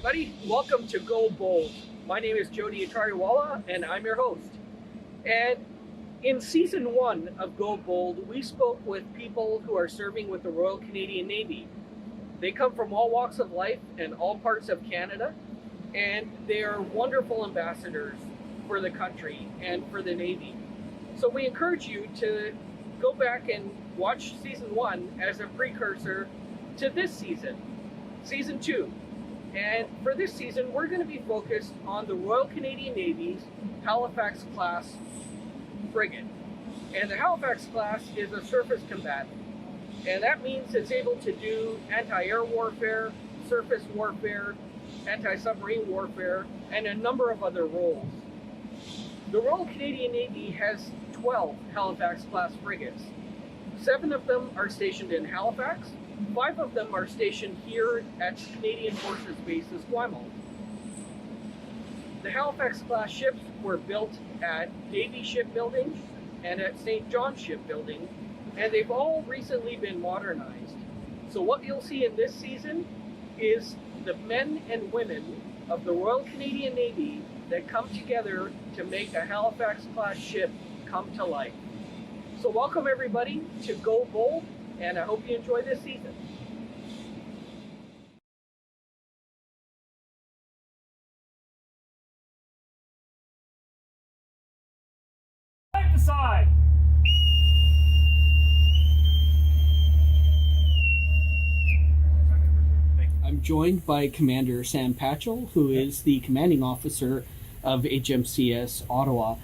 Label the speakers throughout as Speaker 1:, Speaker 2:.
Speaker 1: everybody. Welcome to Go Bold. My name is Jody Atariwala, and I'm your host. And in season 1 of Go Bold, we spoke with people who are serving with the Royal Canadian Navy. They come from all walks of life and all parts of Canada, and they are wonderful ambassadors for the country and for the Navy. So we encourage you to go back and watch season 1 as a precursor to this season, season 2. And for this season, we're going to be focused on the Royal Canadian Navy's Halifax class frigate. And the Halifax class is a surface combatant. And that means it's able to do anti-air warfare, surface warfare, anti-submarine warfare, and a number of other roles. The Royal Canadian Navy has 12 Halifax class frigates. 7 of them are stationed in Halifax. 5 of them are stationed here at Canadian Forces Base Esquimalt. The Halifax class ships were built at Davie Shipbuilding and at St. John's Shipbuilding, and they've all recently been modernized. So what you'll see in this season is the men and women of the Royal Canadian Navy that come together to make a Halifax class ship come to life. So welcome everybody to Go Bold, and I hope you enjoy this season.
Speaker 2: Side.
Speaker 1: I'm joined by Commander Sam Patchell, who is the commanding officer of HMCS Ottawa.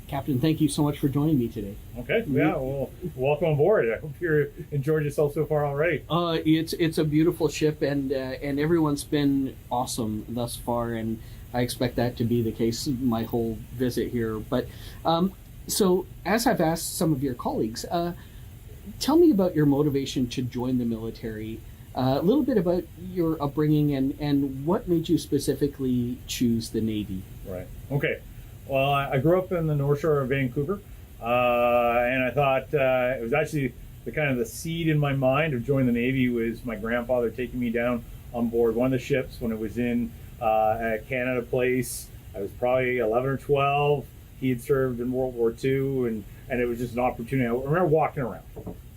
Speaker 1: Captain, thank you so much for joining me today.
Speaker 2: Okay, yeah, well, welcome aboard. I hope you enjoyed yourself so far already.
Speaker 1: It's a beautiful ship, and everyone's been awesome thus far, and I expect that to be the case my whole visit here. But so, as I've asked some of your colleagues, tell me about your motivation to join the military. A little bit about your upbringing and what made you specifically choose the Navy.
Speaker 2: Right. Okay. Well, I grew up in the North Shore of Vancouver, and I thought it was actually the seed in my mind of joining the Navy was my grandfather taking me down on board one of the ships when it was in at Canada Place. I was probably 11 or 12. He had served in World War II, and it was just an opportunity. I remember walking around,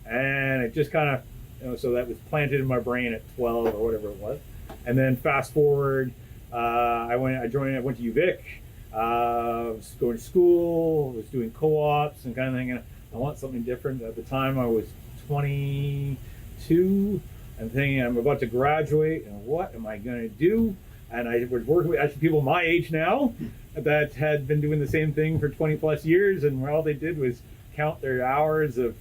Speaker 2: and it just kind of, so that was planted in my brain at 12 or whatever it was. And then fast forward, I went to UVic. Was going to school, was doing co-ops and kind of thinking, I want something different. At the time I was 22 and thinking I'm about to graduate and what am I going to do? And I was working with actually people my age now that had been doing the same thing for 20 plus years, and all they did was count their hours of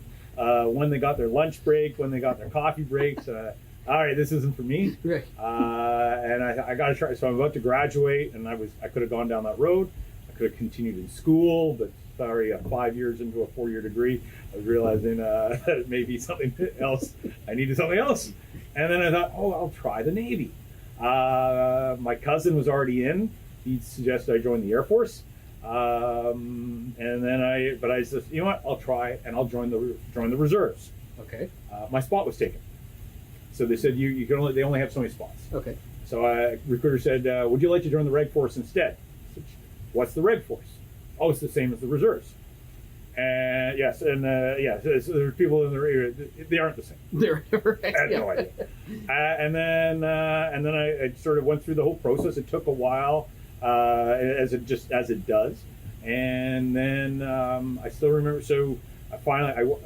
Speaker 2: when they got their lunch break, when they got their coffee breaks. All right, this isn't for me.
Speaker 1: Right.
Speaker 2: And I got to try. So I'm about to graduate, and I could have gone down that road. I could have continued in school, but sorry, 5 years into a 4-year degree, I was realizing that it may be something else. I needed something else. And then I thought, I'll try the Navy. My cousin was already in. He suggested I join the Air Force. And then I said, you know what, I'll try, and I'll join the reserves.
Speaker 1: Okay.
Speaker 2: My spot was taken. So they said they only have so many spots.
Speaker 1: Okay.
Speaker 2: So recruiter said, would you like to join the Reg Force instead? I said, what's the Reg Force? Oh, it's the same as the reserves. And yes, and so there's people in the they aren't the same.
Speaker 1: They're right.
Speaker 2: I had no idea. And then I sort of went through the whole process. It took a while, as it does. And then I still remember. So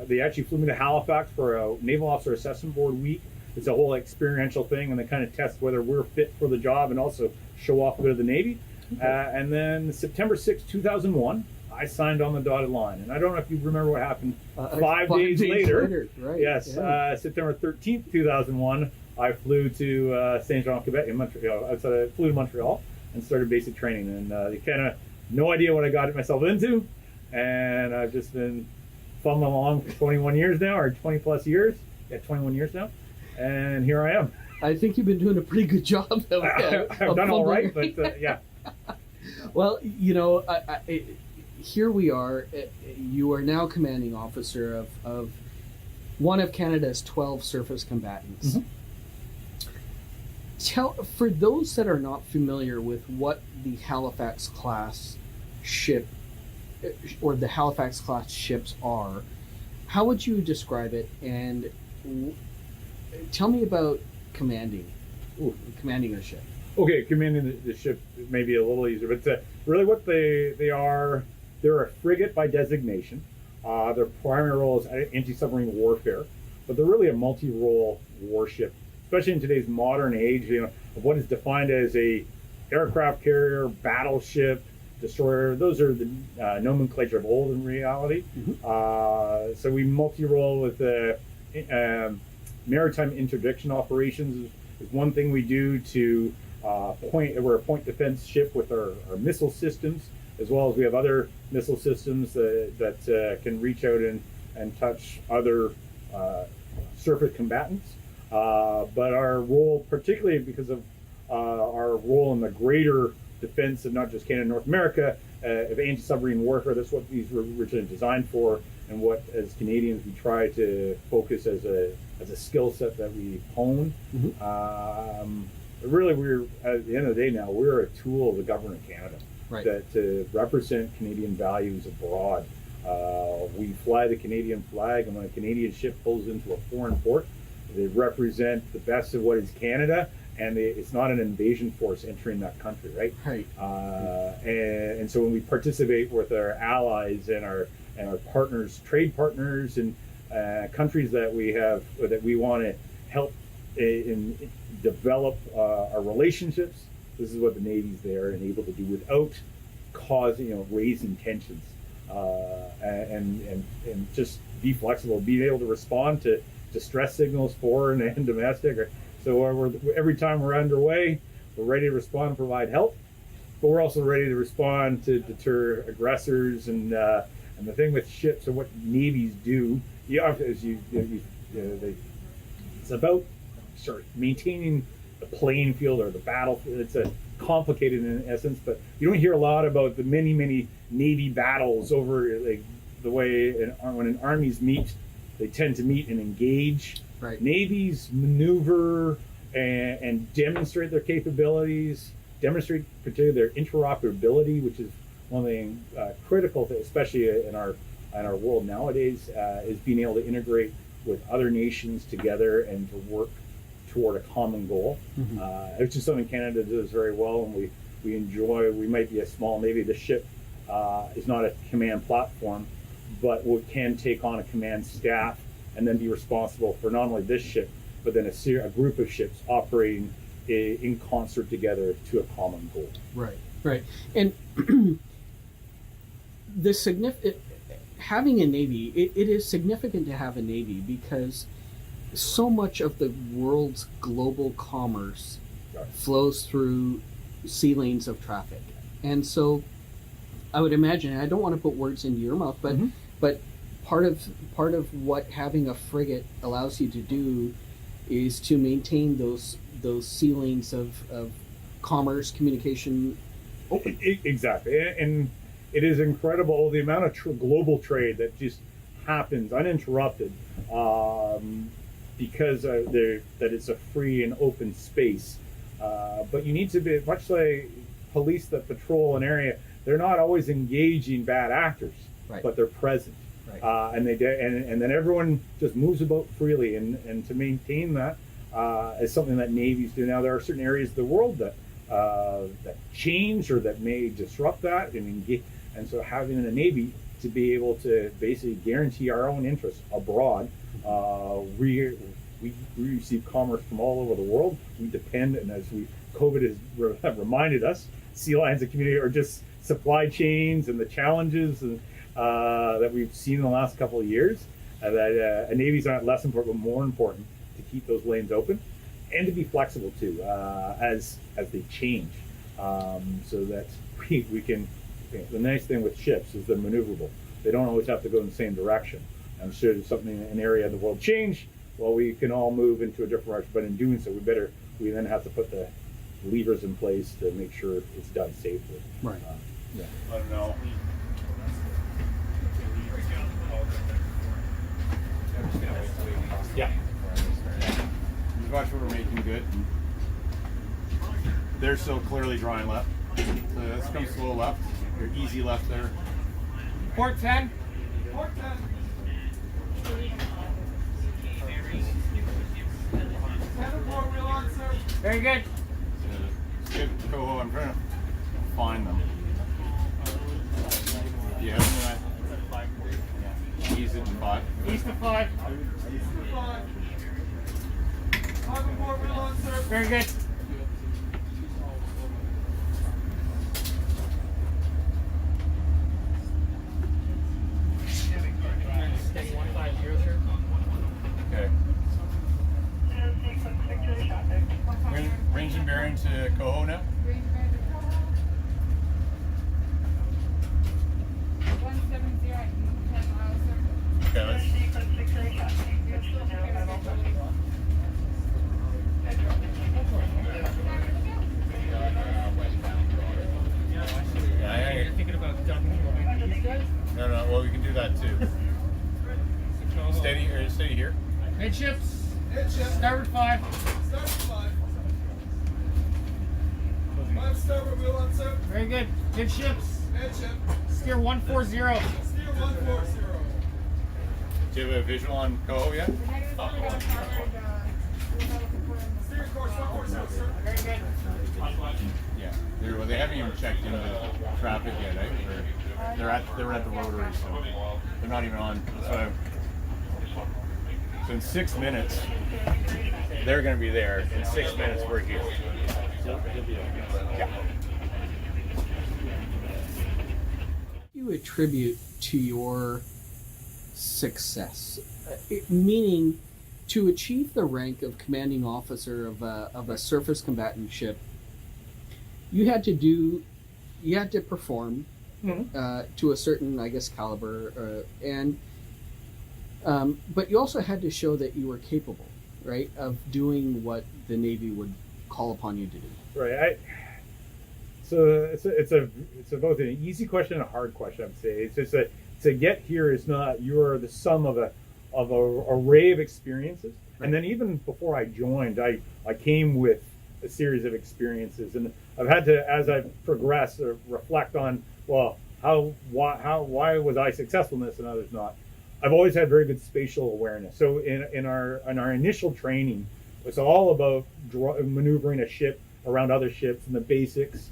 Speaker 2: they actually flew me to Halifax for a Naval Officer Assessment Board week. It's a whole experiential thing, and they kind of test whether we're fit for the job and also show off a bit of the Navy. Okay. And then September 6, 2001, I signed on the dotted line. And I don't know if you remember what happened 5 days later.
Speaker 1: Right.
Speaker 2: Yes, yeah. September 13th, 2001, I flew to Saint Jean, Quebec, in Montreal. I flew to Montreal and started basic training. And they kind of no idea what I got myself into. And I've just been fumbling along for 21 years now, or 20 plus years. Yeah, 21 years now. And here I am.
Speaker 1: I think you've been doing a pretty good job.
Speaker 2: I've done all right, but yeah.
Speaker 1: Well, here we are. You are now commanding officer of one of Canada's 12 surface combatants. Mm-hmm. For those that are not familiar with what the Halifax class ship or the Halifax class ships are, how would you describe it? And tell me about commanding a ship.
Speaker 2: Okay, commanding the ship may be a little easier, but really what they are, they're a frigate by designation. Their primary role is anti-submarine warfare, but they're really a multi-role warship, especially in today's modern age, of what is defined as a aircraft carrier, battleship, destroyer. Those are the nomenclature of old in reality.
Speaker 1: Mm-hmm.
Speaker 2: So we multi-role with maritime interdiction operations is one thing we do to we're a point defense ship with our missile systems, as well as we have other missile systems that can reach out and touch other surface combatants. But our role, particularly because of our role in the greater defense of not just Canada and North America, of anti-submarine warfare, that's what these were originally designed for, and what, as Canadians, we try to focus as a skill set that we hone. Mm-hmm. Really, we're at the end of the day now, we're a tool of the government of Canada,
Speaker 1: right,
Speaker 2: that to represent Canadian values abroad. We fly the Canadian flag, and when a Canadian ship pulls into a foreign port, they represent the best of what is Canada, and it's not an invasion force entering that country, right?
Speaker 1: Right.
Speaker 2: And so when we participate with our allies and our partners, trade partners, and countries that we want to help in develop our relationships, this is what the Navy's there and able to do without raising tensions, and just be flexible, being able to respond to distress signals, foreign and domestic. So every time we're underway, we're ready to respond and provide help, but we're also ready to respond to deter aggressors. And the thing with ships and what navies do, it's about maintaining the playing field or the battlefield. It's complicated in essence, but you don't hear a lot about the many Navy battles over like the way when armies meet. They tend to meet and engage.
Speaker 1: Right. Navies
Speaker 2: maneuver and demonstrate their capabilities, demonstrate particularly their interoperability, which is one thing critical, especially in our world nowadays, is being able to integrate with other nations together and to work toward a common goal. Mm-hmm. Which is something Canada does very well, and we enjoy. We might be a small Navy. The ship is not a command platform, but we can take on a command staff and then be responsible for not only this ship, but then a group of ships operating in concert together to a common goal.
Speaker 1: Right. And having a Navy, it is significant to have a Navy because so much of the world's global commerce flows through sea lanes of traffic. And so I would imagine, and I don't want to put words into your mouth, but mm-hmm. but part of what having a frigate allows you to do is to maintain those sea lanes of commerce, communication open.
Speaker 2: Exactly. And it is incredible the amount of global trade that just happens uninterrupted, because that it's a free and open space. But you need to be, much like police that patrol an area, they're not always engaging bad actors, right, but they're present. Right. And then everyone just moves about freely, and to maintain that is something that navies do. Now there are certain areas of the world that change or that may disrupt that and engage, and so having a navy to be able to basically guarantee our own interests abroad. We receive commerce from all over the world. We depend, and as COVID has reminded us, sea lines and community are just supply chains and the challenges that we've seen in the last couple of years. That a Navy's not less important, but more important to keep those lanes open and to be flexible too, as they change, so that we can. The nice thing with ships is they're maneuverable. They don't always have to go in the same direction. And should an area of the world change, well, we can all move into a different direction. But in doing so, we then have to put the levers in place to make sure it's done safely.
Speaker 1: Right.
Speaker 2: Yeah. I don't know. Yeah. You watch what we're making good. they're still clearly drawing left. So let's come slow left. Your easy left there.
Speaker 1: Port 10.
Speaker 3: Port 10. 10 port wheel on, sir.
Speaker 1: Very good.
Speaker 2: Good coho. I'm trying to find them. Yeah, that. Ease it to 5.
Speaker 1: East to 5.
Speaker 3: East to 5. 5 port wheel on, sir.
Speaker 1: Very good. Steady 150, sir.
Speaker 2: Okay. Range and bearing to coho now. Okay, let's. Yeah,
Speaker 1: You're thinking about dumping behind these guys?
Speaker 2: no, well, we can do that too. Steady here.
Speaker 1: Midships.
Speaker 3: Midship.
Speaker 1: Starboard 5.
Speaker 3: Starboard 5. 5 starboard wheel on, sir.
Speaker 1: Very good. Midships.
Speaker 3: Midship.
Speaker 1: Steer 140.
Speaker 3: Steer 140.
Speaker 2: Do you have a visual on coho yet?
Speaker 3: Steer course 140, sir.
Speaker 1: Very good.
Speaker 2: Yeah. They haven't even checked into traffic yet, eh? They were at the rotary, so they're not even on. So in 6 minutes, they're going to be there. In 6 minutes, we're here. Yeah.
Speaker 1: You attribute to your success, meaning to achieve the rank of commanding officer of a surface combatant ship, you had to perform to a certain, I guess, caliber, but you also had to show that you were capable, right, of doing what the Navy would call upon you to do.
Speaker 2: Right. So it's both an easy question and a hard question. I'd say it's just to get here is not, you're the sum of a array of experiences, right. And then even before I joined, I came with a series of experiences, and I've had to, as I've progressed, reflect on, well, why was I successful in this and others not. I've always had very good spatial awareness. So in our initial training, it's all about maneuvering a ship around other ships and the basics.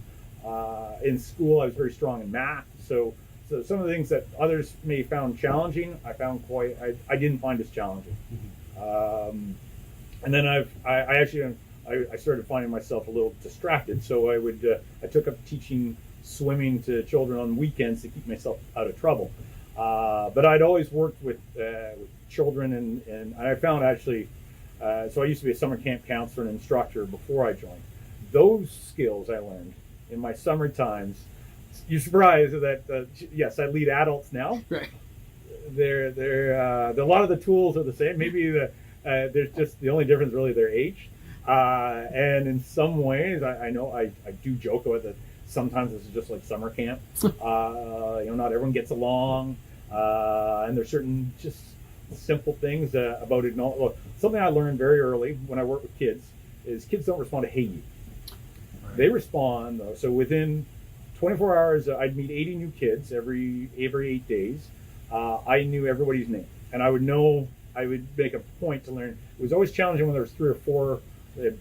Speaker 2: In school, I was very strong in math. So some of the things that others may have found challenging, I didn't find as challenging. And then I started finding myself a little distracted. So I took up teaching swimming to children on weekends to keep myself out of trouble. But I'd always worked with children, and I found actually, so I used to be a summer camp counselor and instructor before I joined. Those skills I learned in my summer times. You're surprised that yes, I lead adults now.
Speaker 1: Right.
Speaker 2: A lot of the tools are the same. Maybe there's just the only difference really their age. And in some ways, I know I do joke about that. Sometimes this is just like summer camp. Not everyone gets along, and there's certain just simple things about it. Well, something I learned very early when I work with kids is kids don't respond to "Hey you." Right. They respond though. So within 24 hours, I'd meet 80 new kids every 8 days. I knew everybody's name, and I would make a point to learn. It was always challenging when there was 3 or 4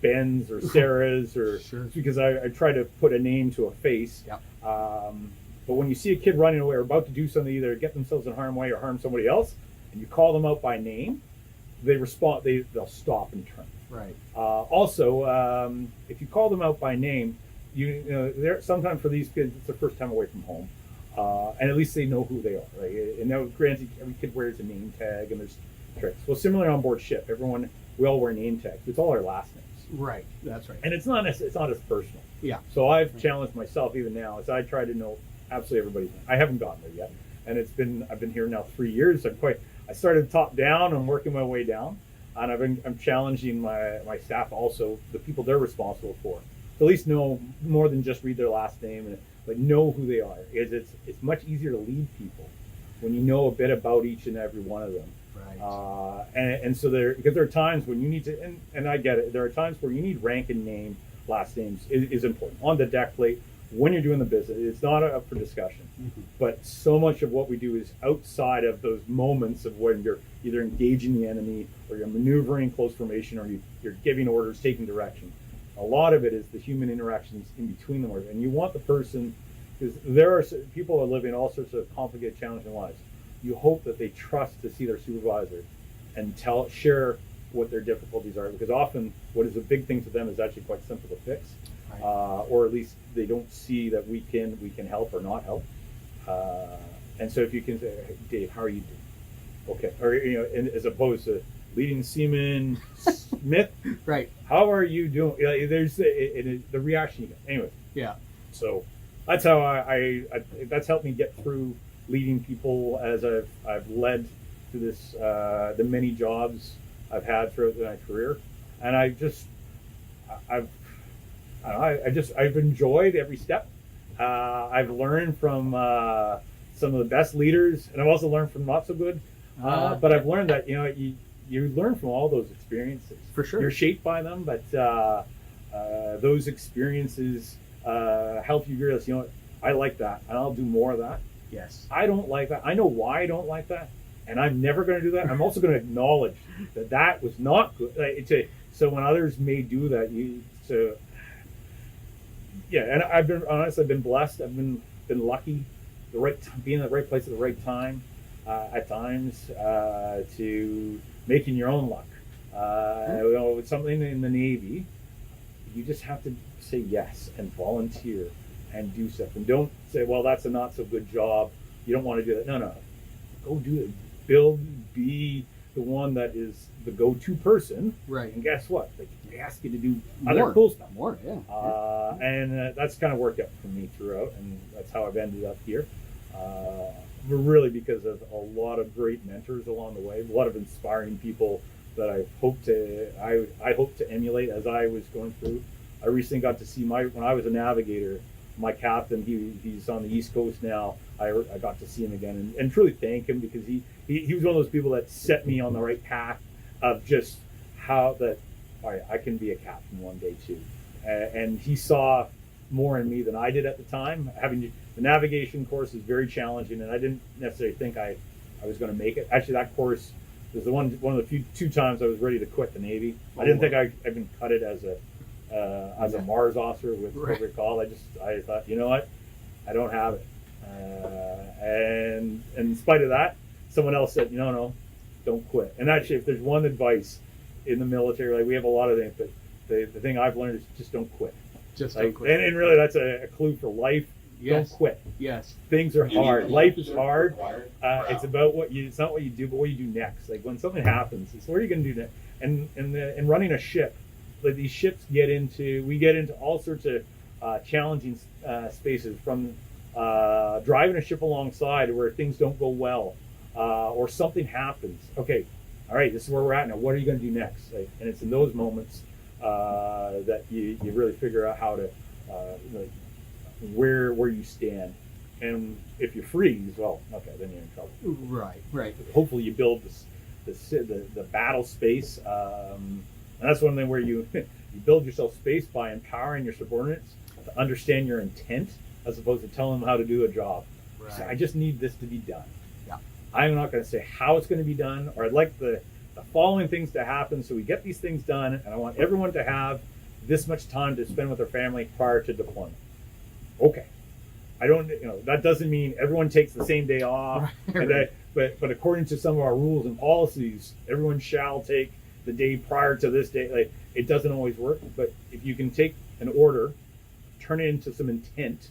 Speaker 2: Bens or Sarahs, or
Speaker 1: sure.
Speaker 2: Because I try to put a name to a face.
Speaker 1: Yep.
Speaker 2: But when you see a kid running away or about to do something, either get themselves in harm's way or harm somebody else, and you call them out by name, they respond. They'll stop and turn.
Speaker 1: Right.
Speaker 2: Also, if you call them out by name, sometimes for these kids it's their first time away from home, and at least they know who they are. Right. And now, granted, every kid wears a name tag, and there's tricks. Well, similarly on board ship, we all wear name tags. It's all our last names.
Speaker 1: Right, that's right.
Speaker 2: And it's not as personal.
Speaker 1: Yeah.
Speaker 2: So I've challenged myself even now as I try to know absolutely everybody's name. I haven't gotten there yet, and I've been here now 3 years. I started top down. I'm working my way down, and I'm challenging my staff also, the people they're responsible for, to at least know more than just read their last name, but know who they are. It's much easier to lead people when you know a bit about each and every one of them.
Speaker 1: Right.
Speaker 2: And so because there are times when you need to, and I get it, there are times where you need rank and name last names is important on the deck plate when you're doing the business. It's not up for discussion. But so much of what we do is outside of those moments of when you're either engaging the enemy or you're maneuvering close formation or you're giving orders, taking direction. A lot of it is the human interactions in between them, and you want the person, because there are people that live in all sorts of complicated, challenging lives. You hope that they trust to see their supervisor and share what their difficulties are, because often what is a big thing to them is actually quite simple to fix, or at least they don't see that we can help or not help. And so if you can say, hey, Dave, how are you doing? Okay, or as opposed to leading seaman Smith,
Speaker 1: Right.
Speaker 2: how are you doing? There's the reaction you get. Anyway,
Speaker 1: Yeah.
Speaker 2: so that's how I that's helped me get through leading people as I've led to this the many jobs I've had throughout my career, and I've enjoyed every step. I've learned from some of the best leaders, and I've also learned from not so good. But I've learned that you learn from all those experiences.
Speaker 1: For sure.
Speaker 2: You're shaped by them, but those experiences help you realize, I like that, and I'll do more of that.
Speaker 1: Yes.
Speaker 2: I don't like that. I know why I don't like that, and I'm never going to do that. I'm also going to acknowledge that was not good. So when others may do that, and I've been honest. I've been blessed. I've been lucky, being in the right place at the right time, at times, to making your own luck. With something in the Navy, you just have to say yes and volunteer and do stuff, and don't say, well, that's a not so good job, you don't want to do that. No, go do it. Be the one that is the go-to person.
Speaker 1: Right.
Speaker 2: And guess what? They ask you to do
Speaker 1: More.
Speaker 2: other cool stuff.
Speaker 1: More, yeah.
Speaker 2: And that's kind of worked out for me throughout, and that's how I've ended up here. But really because of a lot of great mentors along the way, a lot of inspiring people that I hope to emulate as I was going through. I recently got to see when I was a navigator, my captain, he's on the East Coast now. I got to see him again and truly thank him, because he was one of those people that set me on the right path of just how that, all right, I can be a captain one day too. And he saw more in me than I did at the time. The navigation course is very challenging, and I didn't necessarily think I was going to make it. Actually, that course was one of the two times I was ready to quit the Navy. I didn't think I even cut it as a Mars officer with corporate call. I thought, you know what, I don't have it. And in spite of that, someone else said, no, don't quit. And actually, if there's one advice in the military, like we have a lot of things, but the thing I've learned is just don't quit.
Speaker 1: Just don't quit.
Speaker 2: And really, that's a clue for life.
Speaker 1: Yes.
Speaker 2: Don't quit.
Speaker 1: Yes.
Speaker 2: Things are hard. Life is hard. It's about it's not what you do, but what you do next. Like when something happens, it's what are you going to do next? And running a ship, like these ships we get into all sorts of challenging spaces, from driving a ship alongside where things don't go well, or something happens. Okay, all right, this is where we're at now. What are you going to do next? And it's in those moments that you really figure out how to where you stand. And if you freeze, well, okay, then you're in trouble.
Speaker 1: Right.
Speaker 2: Hopefully, you build the battle space. And that's one thing where you build yourself space by empowering your subordinates to understand your intent, as opposed to telling them how to do a job.
Speaker 1: Right.
Speaker 2: So I just need this to be done.
Speaker 1: Yeah.
Speaker 2: I'm not going to say how it's going to be done, or I'd like the following things to happen so we get these things done, and I want everyone to have this much time to spend with their family prior to deployment. Okay. That doesn't mean everyone takes the same day off.
Speaker 1: Right.
Speaker 2: But according to some of our rules and policies, everyone shall take the day prior to this day. Like, it doesn't always work, but if you can take an order, turn it into some intent,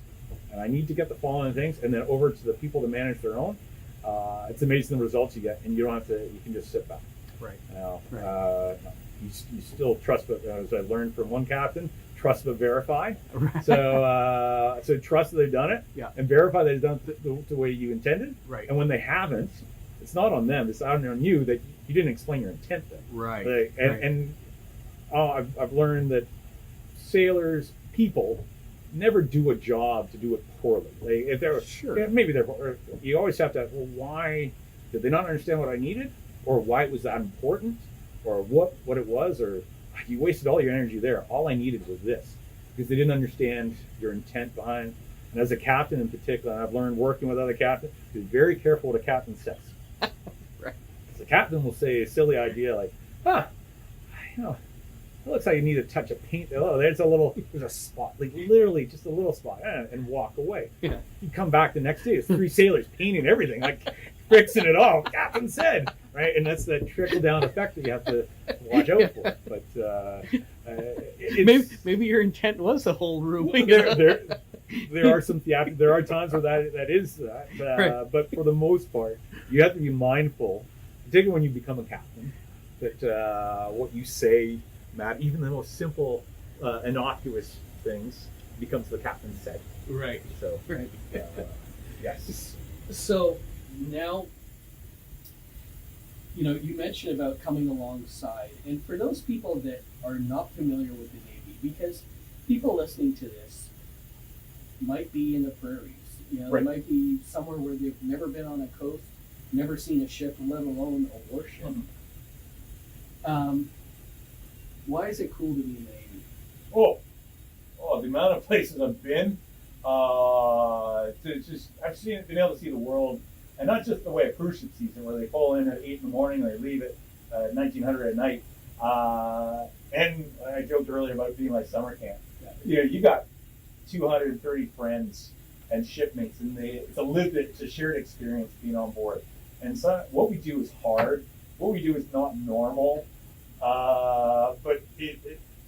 Speaker 2: and I need to get the following things, and then over to the people to manage their own, it's amazing the results you get, and you don't have to. You can just sit back.
Speaker 1: Right.
Speaker 2: You still trust, but as I learned from one captain, trust but verify.
Speaker 1: Right.
Speaker 2: So trust that they've done it,
Speaker 1: Yeah.
Speaker 2: and verify that they've done it the way you intended.
Speaker 1: Right.
Speaker 2: And when they haven't, it's not on them. It's on you that you didn't explain your intent then.
Speaker 1: Right.
Speaker 2: I've learned that sailors, people, never do a job to do it poorly. If they're maybe you always have to. Well, why did they not understand what I needed, or why it was that important, or what it was, or you wasted all your energy there. All I needed was this. because they didn't understand your intent behind. And as a captain in particular, and I've learned working with other captains, be very careful what a captain says.
Speaker 1: Right.
Speaker 2: The captain will say a silly idea like, you know, it looks like you need a touch of paint. Oh, there's a spot, like literally just a little spot, and walk away.
Speaker 1: Yeah.
Speaker 2: You come back the next day, it's 3 sailors painting everything, like fixing it all. Captain said, right? And that's that trickle down effect that you have to watch out for. But
Speaker 1: maybe your intent was the whole room.
Speaker 2: There are some there are times where that is that,
Speaker 1: Right.
Speaker 2: but for the most part, you have to be mindful, particularly when you become a captain, that what you say, Matt, even the most simple, innocuous things becomes the captain said.
Speaker 1: Right.
Speaker 2: So,
Speaker 1: Right.
Speaker 2: yes.
Speaker 1: So now, you mentioned about coming alongside, and for those people that are not familiar with the Navy, because people listening to this might be in the prairies,
Speaker 2: Right.
Speaker 1: They might be somewhere where they've never been on a coast, never seen a ship, let alone a warship. Why is it cool to be in the Navy?
Speaker 2: Oh, the amount of places I've been, I've been able to see the world, and not just the way a cruise ship sees it, where they pull in at 8 in the morning and they leave at 1900 at night. And I joked earlier about it being like summer camp.
Speaker 1: Yeah.
Speaker 2: You got 230 friends and shipmates, and it's a shared experience being on board. And so what we do is hard. What we do is not normal, but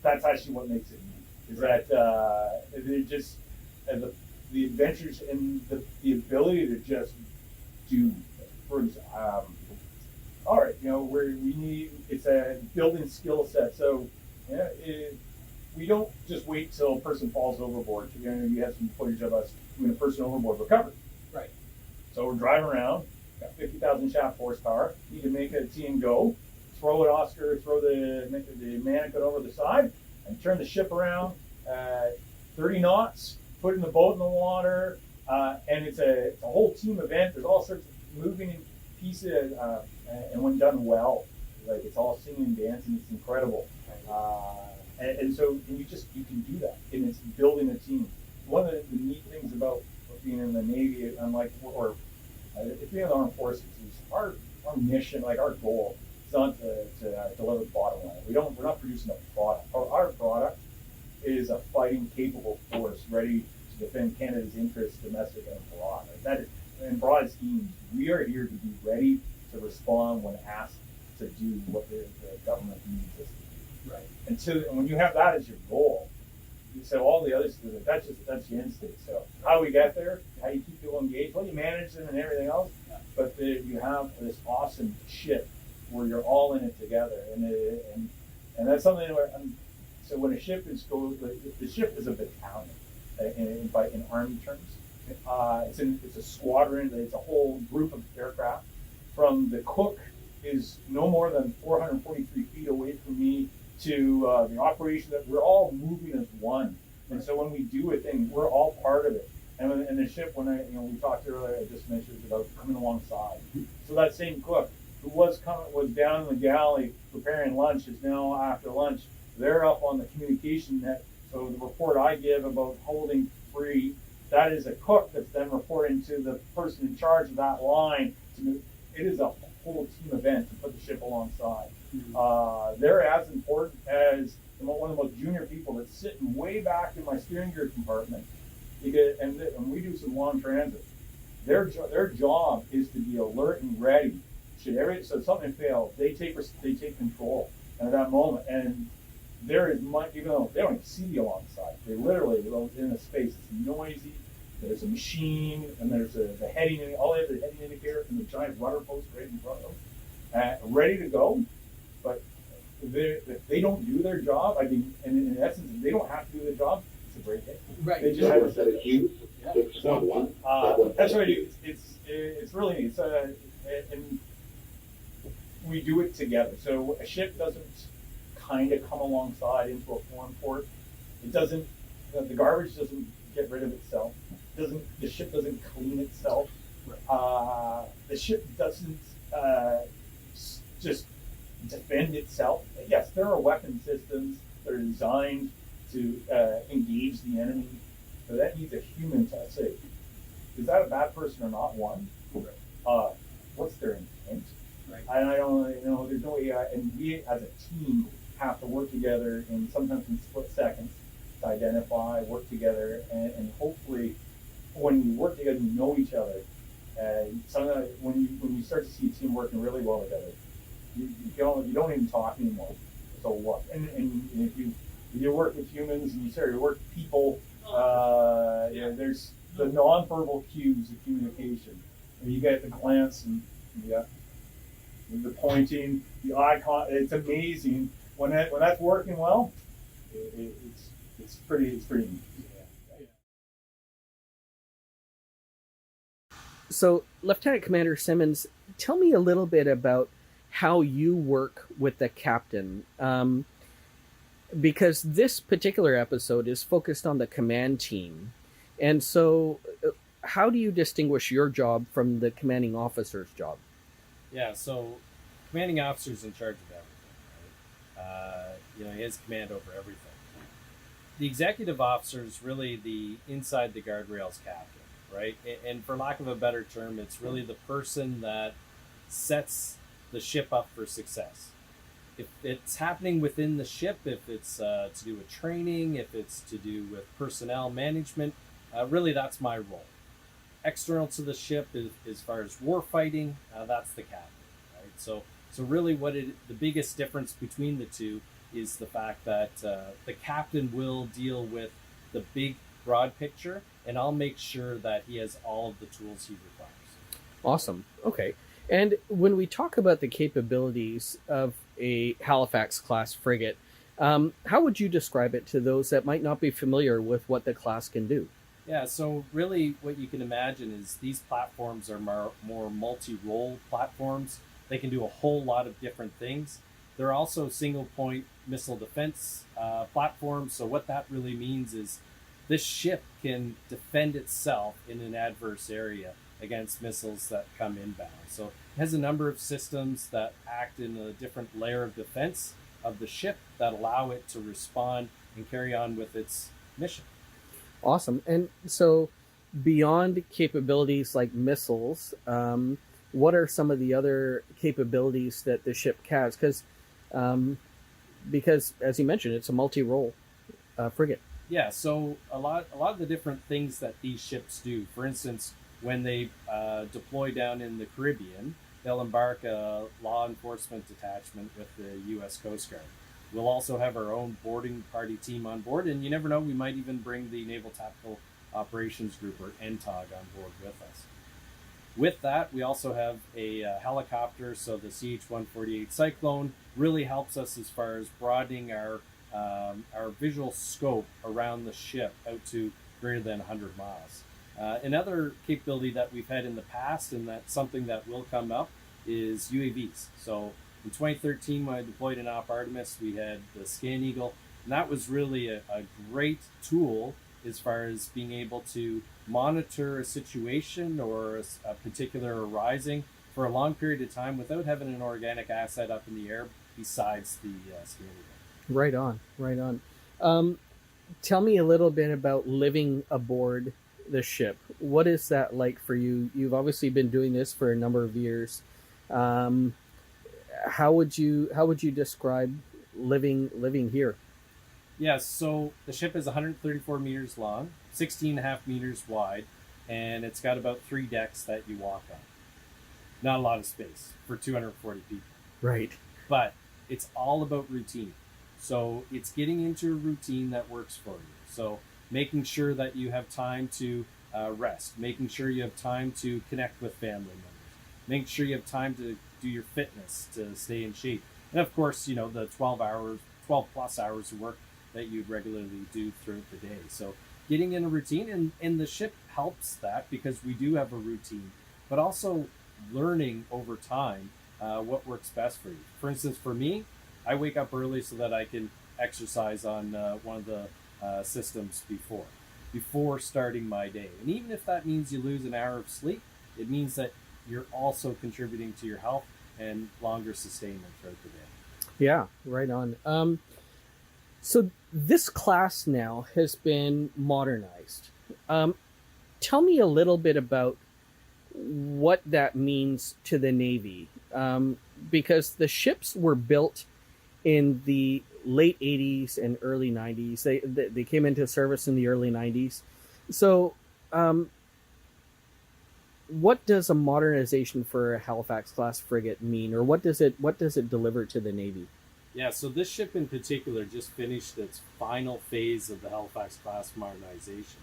Speaker 2: that's actually what makes it neat. Is
Speaker 1: Right.
Speaker 2: that it just the adventures and the ability to just do. For all right, it's a building skill set. So we don't just wait till a person falls overboard. You have some footage of us when a person overboard recovered.
Speaker 1: Right.
Speaker 2: So we're driving around, got 50,000 shaft horsepower, need to make a team go, throw it Oscar, throw the mannequin over the side, and turn the ship around at 30 knots, putting the boat in the water, and it's a whole team event. There's all sorts of moving pieces, and when done well, like it's all singing and dancing. It's incredible. And so you can do that, and it's building a team. One of the neat things about being in the Navy, unlike if being in the armed forces, is our mission, like our goal, is not to deliver the bottom line. We're not producing a product. Our product is a fighting capable force ready to defend Canada's interests, domestic and abroad. In broad schemes, we are here to be ready to respond when asked to do what the government needs us to do.
Speaker 1: Right.
Speaker 2: And when you have that as your goal, you say all the other stuff, that's the end state. So how we get there, how you keep people engaged, well, you manage them and everything else, but you have this awesome ship where you're all in it together, and that's something where. So when a ship the ship is a battalion in Army terms. It's a squadron. It's a whole group of aircraft. From the cook is no more than 443 feet away from me to the operation that we're all moving as one. And so when we do a thing, we're all part of it. And the ship, when we talked earlier, I just mentioned about coming alongside. So that same cook who was down in the galley preparing lunch is now after lunch. They're up on the communication net. So the report I give about holding free, that is a cook that's then reporting to the person in charge of that line. It is a whole team event to put the ship alongside. Mm-hmm. They're as important as one of the most junior people that's sitting way back in my steering gear compartment. And we do some long transit. Their job is to be alert and ready. So if something fails, they take control at that moment. And there is much, even though they don't even see you alongside, they're in a space. It's noisy. There's a machine, and there's the heading. All they have is the heading indicator and the giant rudder post right in front of them, ready to go. But if they don't do their job, I mean, and in essence, if they don't have to do their job, it's a great day.
Speaker 1: Right.
Speaker 2: They just have to. That's what I do. It's really neat. And we do it together. So a ship doesn't kind of come alongside into a foreign port. It doesn't. The garbage doesn't get rid of itself. The ship doesn't clean itself.
Speaker 1: Right.
Speaker 2: The ship doesn't just defend itself. Yes, there are weapon systems that are designed to engage the enemy. So that needs a human to say, is that a bad person or not? One, what's their intent?
Speaker 1: Right.
Speaker 2: And I don't, there's no way. And we as a team have to work together sometimes in split seconds to identify, work together, and hopefully, when you work together, you know each other. Sometimes when you start to see a team working really well together, you don't even talk anymore. So what? And if you work with humans and you start to work with people, there's the nonverbal cues of communication. And you get the glance and the pointing, the eye contact. It's amazing when that's working well. It's pretty neat.
Speaker 1: So, Lieutenant Commander Simmons, tell me a little bit about how you work with the captain. Because this particular episode is focused on the command team. And so, how do you distinguish your job from the commanding officer's job?
Speaker 4: Yeah, so commanding officer's in charge of everything, right? He has command over everything. The executive officer is really the inside the guardrails captain, right? And for lack of a better term, it's really the person that sets the ship up for success. If it's happening within the ship, if it's to do with training, if it's to do with personnel management, really that's my role. External to the ship, as far as war fighting, that's the captain, right? So really, the biggest difference between the two is the fact that the captain will deal with the big, broad picture, and I'll make sure that he has all of the tools he requires.
Speaker 1: Awesome. Okay. And when we talk about the capabilities of a Halifax class frigate, how would you describe it to those that might not be familiar with what the class can do?
Speaker 4: Yeah, so really what you can imagine is these platforms are more multi-role platforms. They can do a whole lot of different things. They're also single-point missile defense platforms. So what that really means is this ship can defend itself in an adverse area against missiles that come inbound. So it has a number of systems that act in a different layer of defense of the ship that allow it to respond and carry on with its mission.
Speaker 1: Awesome. And so beyond capabilities like missiles, what are some of the other capabilities that the ship has? Because as you mentioned, it's a multi-role frigate.
Speaker 4: Yeah, so a lot of the different things that these ships do. For instance, when they deploy down in the Caribbean, they'll embark a law enforcement detachment with the U.S. Coast Guard. We'll also have our own boarding party team on board, and you never know, we might even bring the Naval Tactical Operations Group, or NTOG, on board with us. With that, we also have a helicopter, so the CH-148 Cyclone really helps us as far as broadening our visual scope around the ship out to greater than 100 miles. Another capability that we've had in the past, and that's something that will come up, is UAVs. So in 2013, when I deployed in Op Artemis, we had the Scan Eagle, and that was really a great tool as far as being able to monitor a situation or a particular arising for a long period of time without having an organic asset up in the air besides the Scan Eagle.
Speaker 1: Right on. Tell me a little bit about living aboard the ship. What is that like for you? You've obviously been doing this for a number of years. How would you describe living here?
Speaker 4: Yes, so the ship is 134 meters long, 16.5 meters wide, and it's got about 3 decks that you walk on. Not a lot of space for 240 people.
Speaker 1: Right.
Speaker 4: But it's all about routine. So it's getting into a routine that works for you. So making sure that you have time to rest, making sure you have time to connect with family members, making sure you have time to do your fitness to stay in shape. And of course, the 12 plus hours of work that you'd regularly do throughout the day. So getting in a routine, and the ship helps that because we do have a routine, but also learning over time what works best for you. For instance, for me, I wake up early so that I can exercise on one of the systems before starting my day. And even if that means you lose an hour of sleep, it means that you're also contributing to your health and longer sustainment throughout the day.
Speaker 1: Yeah, right on. So this class now has been modernized. Tell me a little bit about what that means to the Navy, because the ships were built in the late 80s and early 90s. They came into service in the early 90s. So, what does a modernization for a Halifax class frigate mean, or what does it deliver to the Navy?
Speaker 4: Yeah, so this ship in particular just finished its final phase of the Halifax class modernization.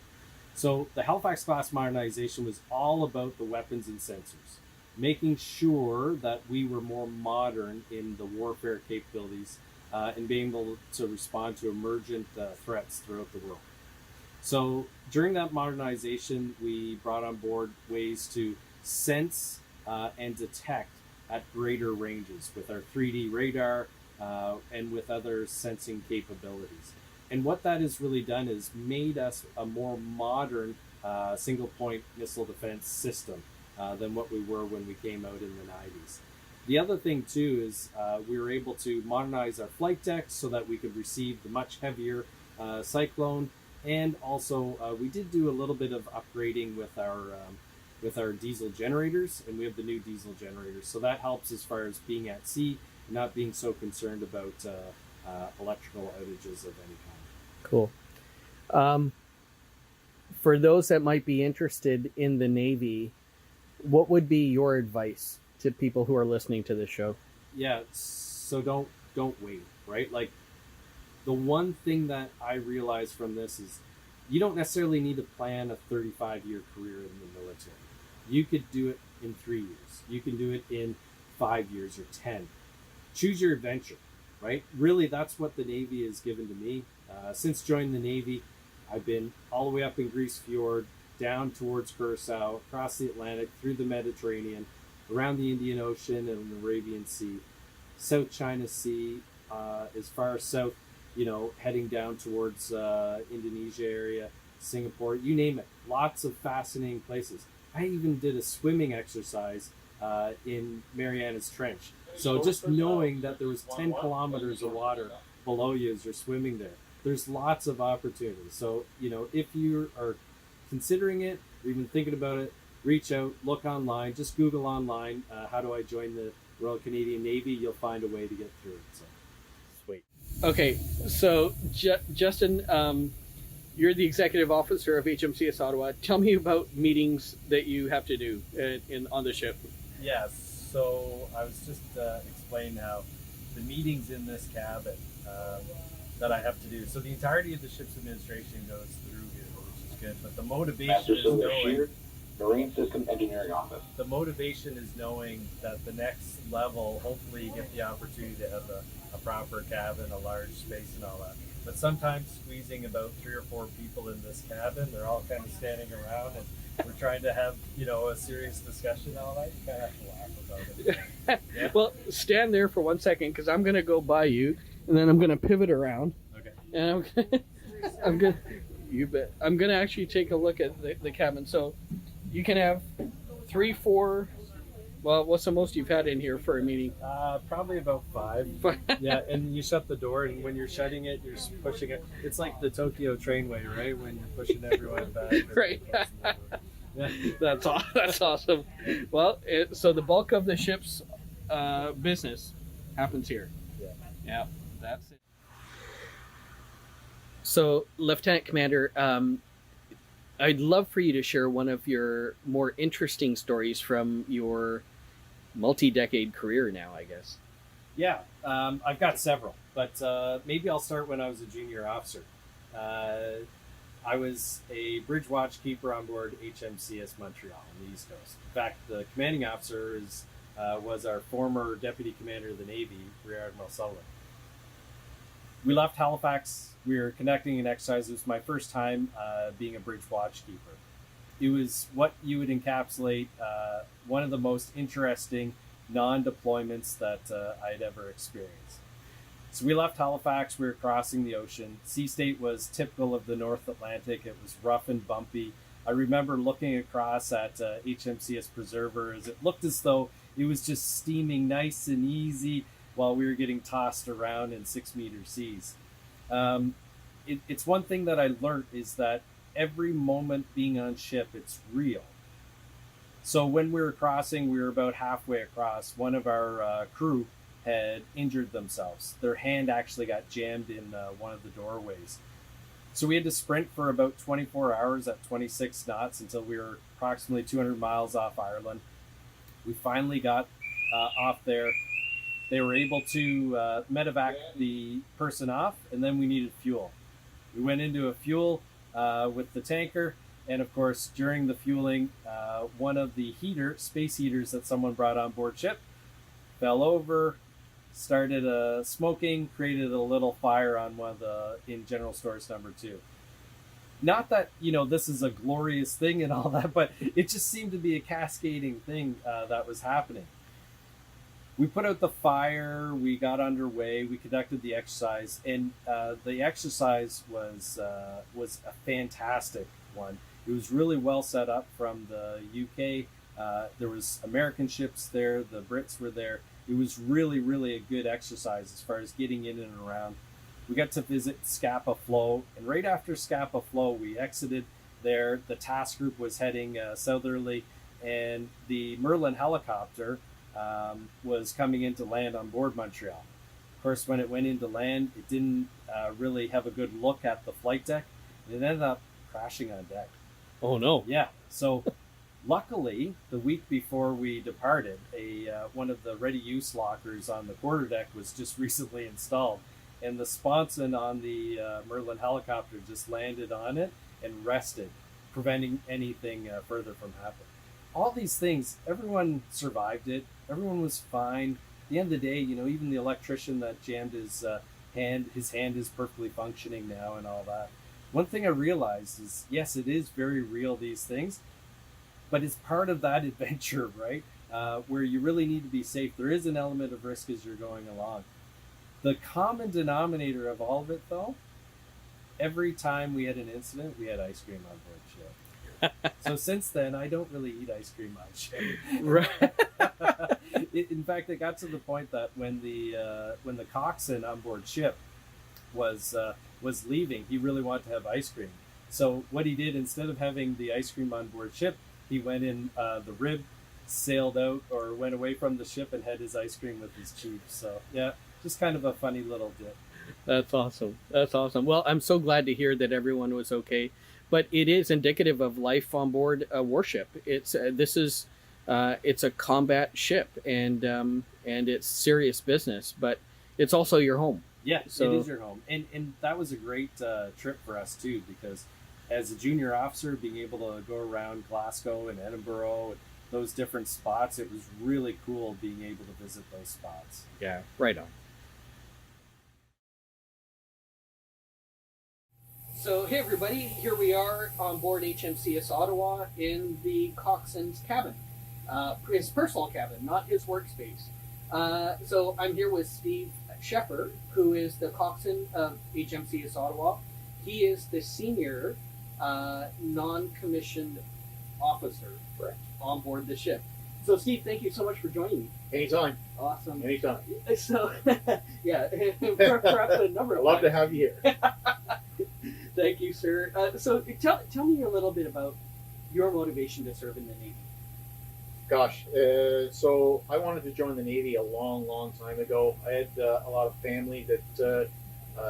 Speaker 4: So the Halifax class modernization was all about the weapons and sensors, making sure that we were more modern in the warfare capabilities and being able to respond to emergent threats throughout the world. So during that modernization, we brought on board ways to sense and detect at greater ranges with our 3D radar and with other sensing capabilities. And what that has really done is made us a more modern single point missile defense system than what we were when we came out in the 90s. The other thing too is we were able to modernize our flight decks so that we could receive the much heavier Cyclone. And also we did do a little bit of upgrading with our diesel generators, and we have the new diesel generators. So that helps as far as being at sea, not being so concerned about electrical outages of any kind.
Speaker 1: Cool. For those that might be interested in the Navy, what would be your advice to people who are listening to this show?
Speaker 4: Yeah, so don't wait, right? Like, the one thing that I realized from this is you don't necessarily need to plan a 35-year career in the military. You could do it in 3 years. You can do it in 5 years or 10. Choose your adventure, right? Really, that's what the Navy has given to me. Since joining the Navy, I've been all the way up in Grise Fjord, down towards Curacao, across the Atlantic, through the Mediterranean, around the Indian Ocean and the Arabian Sea, South China Sea, as far south, heading down towards Indonesia area, Singapore, you name it. Lots of fascinating places. I even did a swimming exercise in Mariana's Trench. So just knowing that there was 10 kilometers of water below you as you're swimming there, there's lots of opportunities. So, if you are considering it or even thinking about it, reach out, look online, just Google online, how do I join the Royal Canadian Navy? You'll find a way to get through it. So.
Speaker 1: Sweet. Okay, so Justin, you're the executive officer of HMCS Ottawa. Tell me about meetings that you have to do on the ship.
Speaker 4: Yeah, so I was just explaining how the meetings in this cabin that I have to do. So the entirety of the ship's administration goes through here, which is good. But the motivation is knowing
Speaker 5: Marine Systems Engineering Office.
Speaker 4: The motivation is knowing that the next level, hopefully you get the opportunity to have a proper cabin, a large space and all that. But sometimes squeezing about 3 or 4 people in this cabin, they're all kind of standing around and we're trying to have, a serious discussion and all that. You kind of have to laugh about it. Yeah.
Speaker 1: Well, stand there for 1 second because I'm going to go by you and then I'm going to pivot around.
Speaker 4: Okay.
Speaker 1: And I'm going to actually take a look at the cabin. So you can have 3, 4. Well, what's the most you've had in here for a meeting?
Speaker 4: Probably about 5. Yeah, and you shut the door, and when you're shutting it, you're pushing it. It's like the Tokyo trainway, right? When you're pushing everyone back.
Speaker 1: Right.
Speaker 4: Yeah.
Speaker 1: That's awesome. Well, so the bulk of the ship's business happens here. Yeah, that's it. So, Lieutenant Commander, I'd love for you to share one of your more interesting stories from your multi-decade career now, I guess.
Speaker 4: Yeah, I've got several, but maybe I'll start when I was a junior officer. I was a bridge watchkeeper on board HMCS Montreal on the East Coast. In fact, the commanding officer was our former Deputy Commander of the Navy, Rear Admiral Sullivan. We left Halifax. We were conducting an exercise. It was my first time being a bridge watchkeeper. It was what you would encapsulate one of the most interesting non-deployments that I'd ever experienced. So we left Halifax. We were crossing the ocean. Sea state was typical of the North Atlantic. It was rough and bumpy. I remember looking across at HMCS Preserver as it looked as though it was just steaming nice and easy while we were getting tossed around in 6-meter seas. it's one thing that I learned is that every moment being on ship, it's real. So when we were crossing, we were about halfway across. One of our crew had injured themselves. Their hand actually got jammed in one of the doorways. So we had to sprint for about 24 hours at 26 knots until we were approximately 200 miles off Ireland. We finally got off there. They were able to medevac the person off, and then we needed fuel. We went into a fuel with the tanker, and of course, during the fueling, one of the space heaters that someone brought on board ship fell over, started smoking, created a little fire on in General Stores number 2. Not that, this is a glorious thing and all that, but it just seemed to be a cascading thing that was happening. We put out the fire, we got underway, we conducted the exercise, and the exercise was a fantastic one. It was really well set up from the UK. There was American ships there, the Brits were there. It was really, really a good exercise as far as getting in and around. We got to visit Scapa Flow, and right after Scapa Flow, we exited there. The task group was heading southerly, and the Merlin helicopter was coming in to land on board Montreal. Of course, when it went into land, it didn't really have a good look at the flight deck, and it ended up crashing on deck.
Speaker 1: Oh no!
Speaker 4: Yeah, so luckily, the week before we departed, one of the ready-use lockers on the quarterdeck was just recently installed, and the sponson on the Merlin helicopter just landed on it and rested, preventing anything further from happening. All these things, everyone survived it. Everyone was fine. At the end of the day, even the electrician that jammed his hand is perfectly functioning now and all that. One thing I realized is, yes, it is very real, these things, but it's part of that adventure, right? Where you really need to be safe. There is an element of risk as you're going along. The common denominator of all of it, though, every time we had an incident, we had ice cream on board ship. So since then, I don't really eat ice cream on ship.
Speaker 1: Right.
Speaker 4: In fact, it got to the point that when the coxswain on board ship was leaving, he really wanted to have ice cream. So what he did, instead of having the ice cream on board ship, he went in the rib, sailed out, or went away from the ship and had his ice cream with his chief. So yeah, just kind of a funny little dip.
Speaker 1: That's awesome. That's awesome. Well, I'm so glad to hear that everyone was okay. But it is indicative of life on board a warship. It's it's a combat ship, and it's serious business. But it's also your home.
Speaker 4: Yeah,
Speaker 1: So-
Speaker 4: it is your home, and that was a great trip for us too, because as a junior officer, being able to go around Glasgow and Edinburgh and those different spots, it was really cool being able to visit those spots.
Speaker 1: Yeah, right on. So, hey everybody, here we are on board HMCS Ottawa in the coxswain's cabin. His personal cabin, not his workspace. So I'm here with Steve Sheffer, who is the coxswain of HMCS Ottawa. He is the senior non-commissioned officer on board the ship. So Steve, thank you so much for joining me.
Speaker 6: Anytime.
Speaker 1: Awesome.
Speaker 6: Anytime.
Speaker 1: So, yeah, perhaps a number
Speaker 6: I'd
Speaker 1: of
Speaker 6: love to
Speaker 1: times.
Speaker 6: have you here.
Speaker 1: Thank you, sir. So tell me a little bit about your motivation to serve in the Navy.
Speaker 6: Gosh, so I wanted to join the Navy a long, long time ago. I had a lot of family that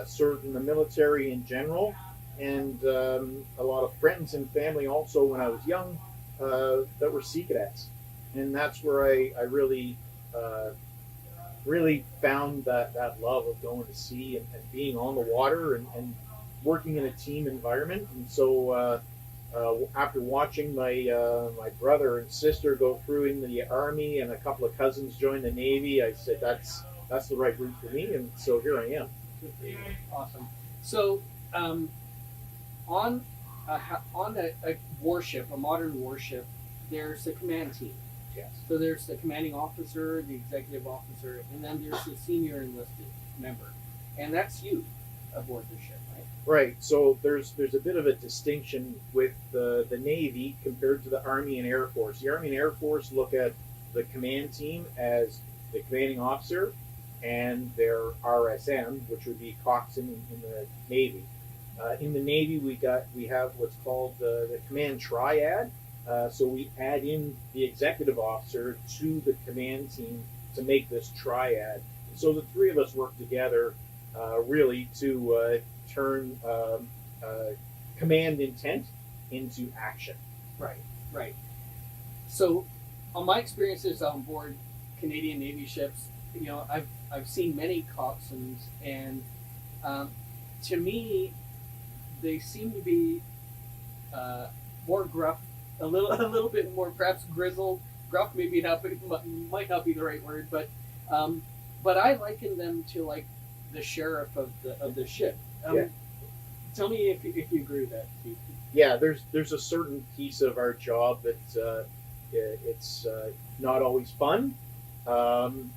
Speaker 6: served in the military in general, and a lot of friends and family also when I was young that were sea cadets. And that's where I really found that love of going to sea and being on the water and working in a team environment. And so after watching my brother and sister go through in the Army and a couple of cousins join the Navy, I said that's the right route for me, and so here I am.
Speaker 1: Awesome. So, on a warship, a modern warship, there's a command team.
Speaker 6: Yes.
Speaker 1: So there's the commanding officer, the executive officer, and then there's the senior enlisted member, and that's you aboard the ship, right?
Speaker 6: Right. So there's a bit of a distinction with the Navy compared to the Army and Air Force. The Army and Air Force look at the command team as the commanding officer and their RSM, which would be coxswain in the Navy. In the Navy, we have what's called the Command Triad. So we add in the executive officer to the command team to make this triad. So the three of us work together really to turn command intent into action.
Speaker 1: Right, right. So, on my experiences on board Canadian Navy ships, I've seen many coxswains, and to me, they seem to be more gruff, a little bit more perhaps grizzled. Gruff maybe might not be the right word, but I liken them to like the sheriff of the ship.
Speaker 6: Yeah.
Speaker 1: Tell me if you agree with that, Steve.
Speaker 6: Yeah, there's a certain piece of our job that it's not always fun.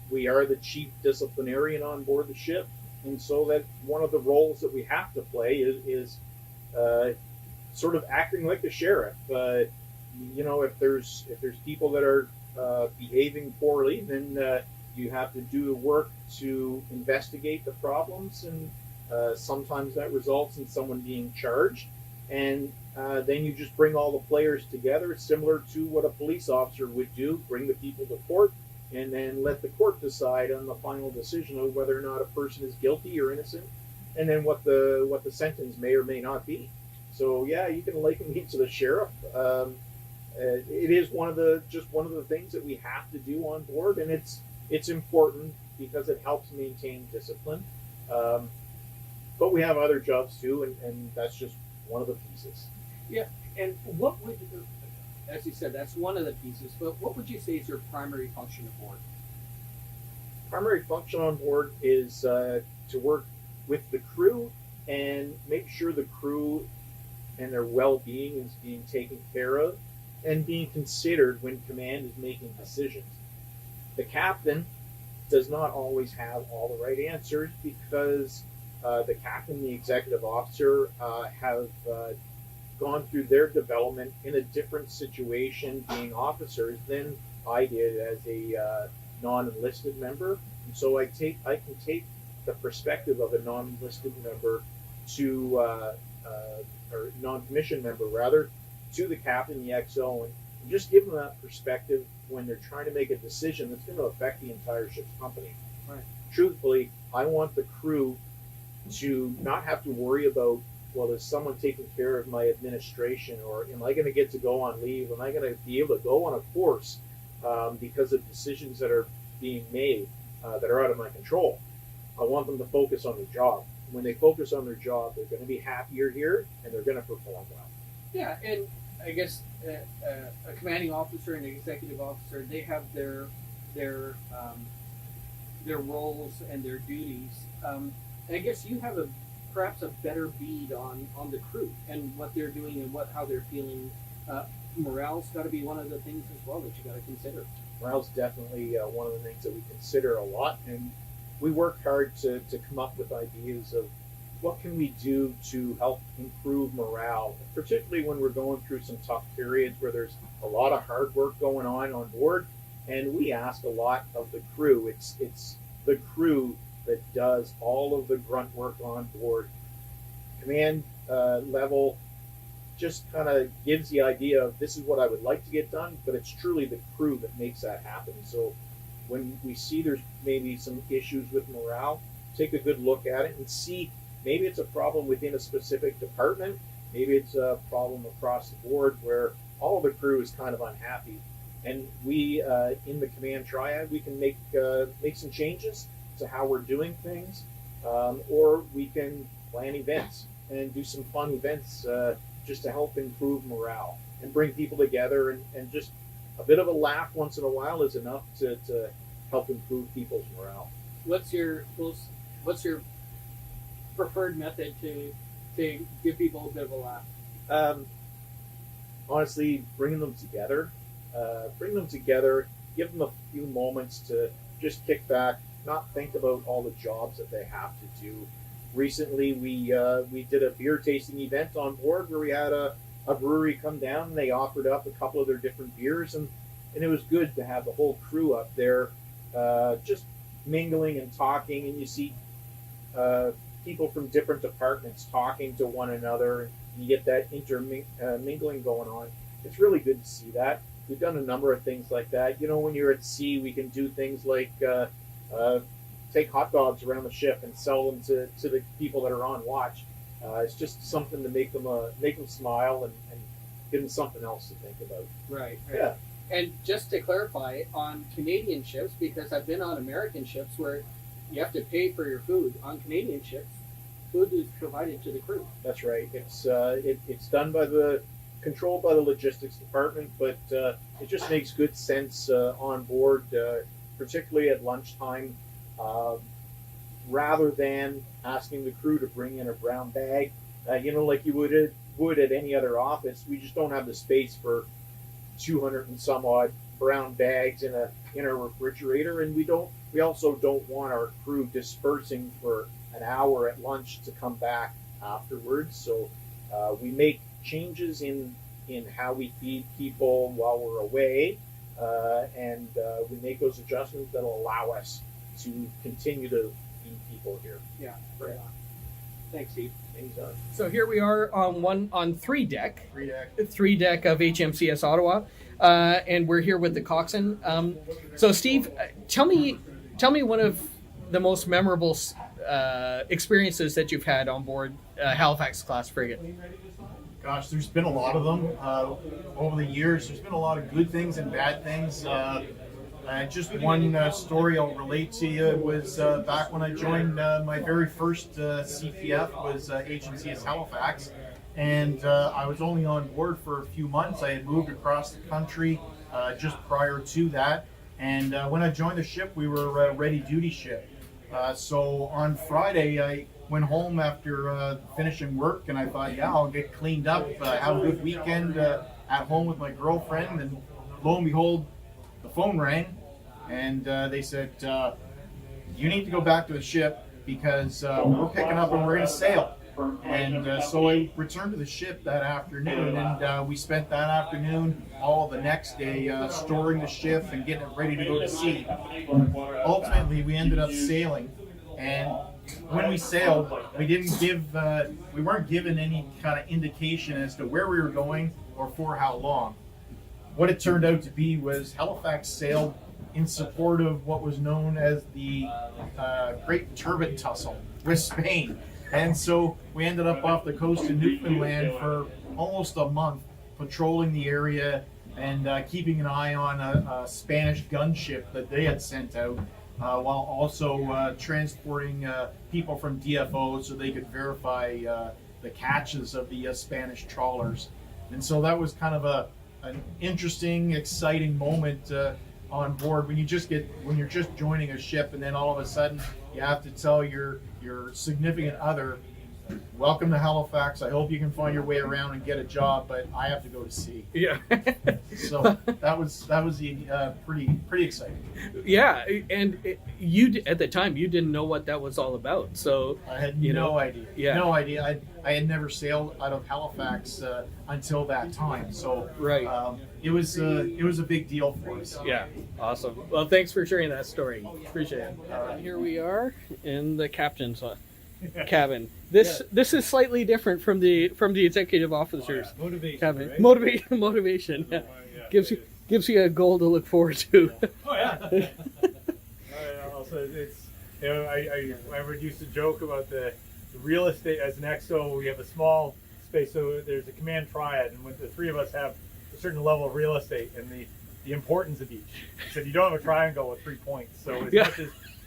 Speaker 6: We are the chief disciplinarian on board the ship, and so that one of the roles that we have to play is sort of acting like the sheriff. If there's people that are behaving poorly, then you have to do the work to investigate the problems, and sometimes that results in someone being charged. And then you just bring all the players together, similar to what a police officer would do, bring the people to court, and then let the court decide on the final decision of whether or not a person is guilty or innocent, and then what the sentence may or may not be. So yeah, you can liken me to the sheriff. It is one of the things that we have to do on board, and it's important because it helps maintain discipline. But we have other jobs too, and that's just one of the pieces.
Speaker 1: Yeah, and what would, as you said, that's one of the pieces, but what would you say is your primary function aboard?
Speaker 6: Primary function on board is to work with the crew and make sure the crew and their well-being is being taken care of and being considered when command is making decisions. The captain does not always have all the right answers because the captain, the executive officer, have gone through their development in a different situation being officers than I did as a non-enlisted member. And so I can take the perspective of a non-enlisted member or non-commissioned member rather, to the captain, the XO, and just give them that perspective when they're trying to make a decision that's going to affect the entire ship's company.
Speaker 1: Right.
Speaker 6: Truthfully, I want the crew to not have to worry about, well, is someone taking care of my administration, or am I going to get to go on leave? Am I going to be able to go on a course because of decisions that are being made that are out of my control? I want them to focus on their job. When they focus on their job, they're going to be happier here, and they're going to perform well.
Speaker 1: Yeah, and I guess a commanding officer and an executive officer, they have their roles and their duties. And I guess you have perhaps a better bead on the crew and what they're doing and how they're feeling. Morale's got to be one of the things as well that you got to consider.
Speaker 6: Morale's definitely one of the things that we consider a lot, and we work hard to come up with ideas of what can we do to help improve morale, particularly when we're going through some tough periods where there's a lot of hard work going on board, and we ask a lot of the crew. It's the crew that does all of the grunt work on board. Command level just kind of gives the idea of this is what I would like to get done, but it's truly the crew that makes that happen. So when we see there's maybe some issues with morale, take a good look at it and see maybe it's a problem within a specific department, maybe it's a problem across the board where all the crew is kind of unhappy. And we, in the Command Triad, we can make some changes to how we're doing things, or we can plan events and do some fun events just to help improve morale and bring people together, and just a bit of a laugh once in a while is enough to help improve people's morale.
Speaker 1: What's your preferred method to give people a bit of a laugh?
Speaker 6: Honestly, bringing them together, give them a few moments to just kick back, not think about all the jobs that they have to do. Recently, we did a beer tasting event on board where we had a brewery come down and they offered up a couple of their different beers, and it was good to have the whole crew up there just mingling and talking, and you see people from different departments talking to one another, and you get that intermingling going on. It's really good to see that. We've done a number of things like that. You know, when you're at sea, we can do things like take hot dogs around the ship and sell them to the people that are on watch. It's just something to make them smile and give them something else to think about.
Speaker 1: Right.
Speaker 6: Yeah.
Speaker 1: And just to clarify, on Canadian ships, because I've been on American ships where you have to pay for your food, on Canadian ships, food is provided to the crew.
Speaker 6: That's right. It's done controlled by the logistics department, but it just makes good sense on board, particularly at lunchtime. Rather than asking the crew to bring in a brown bag, like you would at any other office, we just don't have the space for 200 and some odd brown bags in a refrigerator, and we also don't want our crew dispersing for an hour at lunch to come back afterwards. So we make changes in how we feed people while we're away, and we make those adjustments that'll allow us to continue to feed people here.
Speaker 1: Yeah. Right on. Thanks, Steve.
Speaker 6: Anytime.
Speaker 1: So here we are on 3 deck.
Speaker 6: 3
Speaker 1: deck of HMCS Ottawa, and we're here with the Coxswain. So Steve, tell me one of the most memorable experiences that you've had on board Halifax class frigate.
Speaker 7: Gosh, there's been a lot of them over the years. There's been a lot of good things and bad things. Just one story I'll relate to you was back when I joined my very first CPF was HMCS Halifax, and I was only on board for a few months. I had moved across the country just prior to that, and when I joined the ship, we were a ready duty ship. So on Friday, I went home after finishing work, and I thought, yeah, I'll get cleaned up, have a good weekend at home with my girlfriend, and lo and behold, the phone rang, and they said, you need to go back to the ship because we're picking up and we're going to sail. And so I returned to the ship that afternoon, and we spent that afternoon, all the next day, storing the ship and getting it ready to go to sea. Ultimately, we ended up sailing, and when we sailed, we weren't given any kind of indication as to where we were going or for how long. What it turned out to be was Halifax sailed in support of what was known as the Great Turbot Tussle with Spain. And so we ended up off the coast of Newfoundland for almost a month, patrolling the area and keeping an eye on a Spanish gunship that they had sent out, while also transporting people from DFO so they could verify the catches of the Spanish trawlers. And so that was kind of an interesting, exciting moment on board when you're just joining a ship, and then all of a sudden you have to tell your significant other, welcome to Halifax, I hope you can find your way around and get a job, but I have to go to sea.
Speaker 1: Yeah.
Speaker 7: So that was pretty exciting.
Speaker 1: Yeah, and you at the time you didn't know what that was all about, so
Speaker 7: I had no idea.
Speaker 1: Yeah.
Speaker 7: No idea. I had never sailed out of Halifax until that time. So
Speaker 1: right.
Speaker 7: It was a big deal for us.
Speaker 1: Yeah, awesome. Well, thanks for sharing that story. Appreciate it. Here we are in the captain's cabin. This is slightly different from the executive officers
Speaker 2: Motivation.
Speaker 1: cabin.
Speaker 2: Right?
Speaker 1: Motivation. Yeah.
Speaker 2: Yeah,
Speaker 1: Gives you a goal to look forward to.
Speaker 2: Oh yeah. Also, it's I used to joke about the real estate as an XO. We have a small space, so there's a Command Triad, and when the three of us have a certain level of real estate and the importance of each. So you don't have a triangle with 3 points. So as much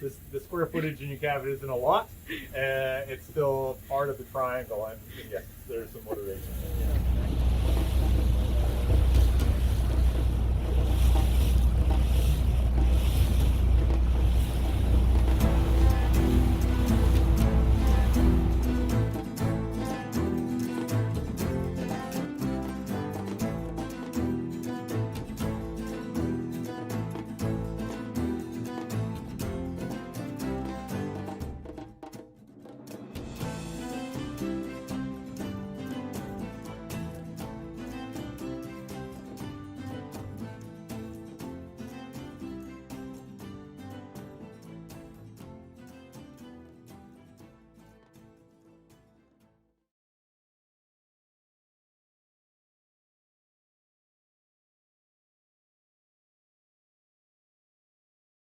Speaker 2: as the square footage in your cabin isn't a lot, it's still part of the triangle, and yes, there's some motivation.